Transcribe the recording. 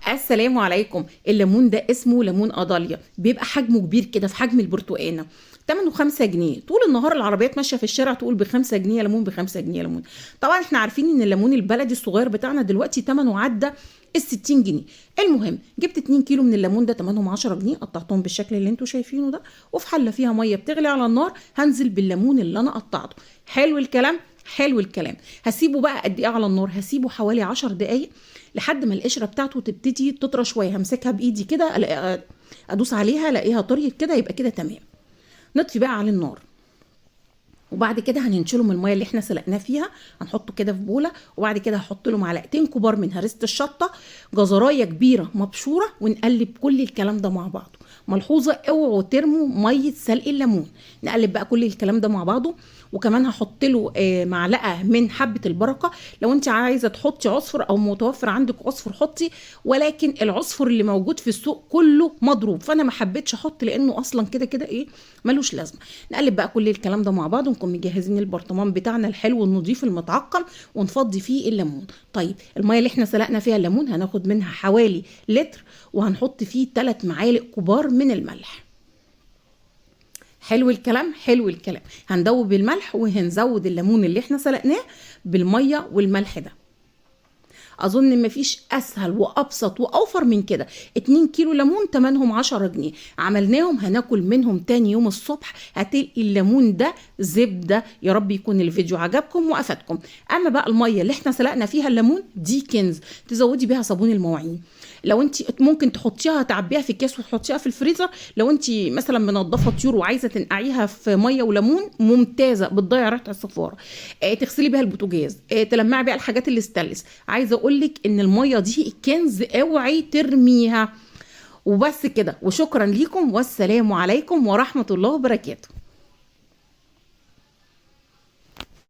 السلام عليكم. الليمون ده اسمه ليمون أضاليا، بيبقى حجمه كبير كده في حجم البرتقانه، ثمنه 5 جنيه. طول النهار العربيات ماشيه في الشارع تقول ب5 جنيه ليمون، ب5 جنيه ليمون. طبعا احنا عارفين ان الليمون البلدي الصغير بتاعنا دلوقتي ثمنه عدى ال60 جنيه. المهم جبت 2 كيلو من الليمون ده ثمنهم 10 جنيه، قطعتهم بالشكل اللي انتوا شايفينه ده، وفي حله فيها ميه بتغلي على النار هنزل بالليمون اللي انا قطعته. حلو الكلام، حلو الكلام. هسيبه بقى قد ايه على النار؟ هسيبه حوالي 10 دقايق لحد ما القشره بتاعته تبتدي تطرى شويه. همسكها بايدي كده ادوس عليها الاقيها طريت كده، يبقى كده تمام. نطفي بقى على النار، وبعد كده هننشله من الميه اللي احنا سلقناه فيها، هنحطه كده في بوله، وبعد كده هحط له معلقتين كبار من هريسه الشطه، جزرايه كبيره مبشوره، ونقلب كل الكلام ده مع بعضه. ملحوظه، اوعوا ترموا ميه سلق الليمون. نقلب بقى كل الكلام ده مع بعضه، وكمان هحط له معلقه من حبه البركه. لو انت عايزه تحطي عصفر او متوفر عندك عصفر حطي، ولكن العصفر اللي موجود في السوق كله مضروب، فانا ما حبيتش احط لانه اصلا كده كده ايه ملوش لازمه. نقلب بقى كل الكلام ده مع بعض، ونكون مجهزين البرطمان بتاعنا الحلو النظيف المتعقم، ونفضي فيه الليمون. طيب الميه اللي احنا سلقنا فيها الليمون هناخد منها حوالي لتر، وهنحط فيه 3 معالق كبار من الملح. حلو الكلام، حلو الكلام. هندوب الملح وهنزود الليمون اللي احنا سلقناه بالميه والملح ده. اظن مفيش اسهل وابسط واوفر من كده. 2 كيلو ليمون تمنهم 10 جنيه، عملناهم هناكل منهم تاني يوم الصبح هتلقي الليمون ده زبده. يا رب يكون الفيديو عجبكم وافادكم. اما بقى الميه اللي احنا سلقنا فيها الليمون دي كنز، تزودي بيها صابون المواعين. لو انت ممكن تحطيها تعبيها في كيس وتحطيها في الفريزر. لو انت مثلا منضفه طيور وعايزه تنقعيها في ميه وليمون، ممتازه، بتضيع ريحه الصفاره. تغسلي بيها البوتاجاز، تلمعي بيها الحاجات اللي استانلس. عايزه اقول لك ان الميه دي كنز، اوعي ترميها. وبس كده، وشكرا ليكم، والسلام عليكم ورحمه الله وبركاته.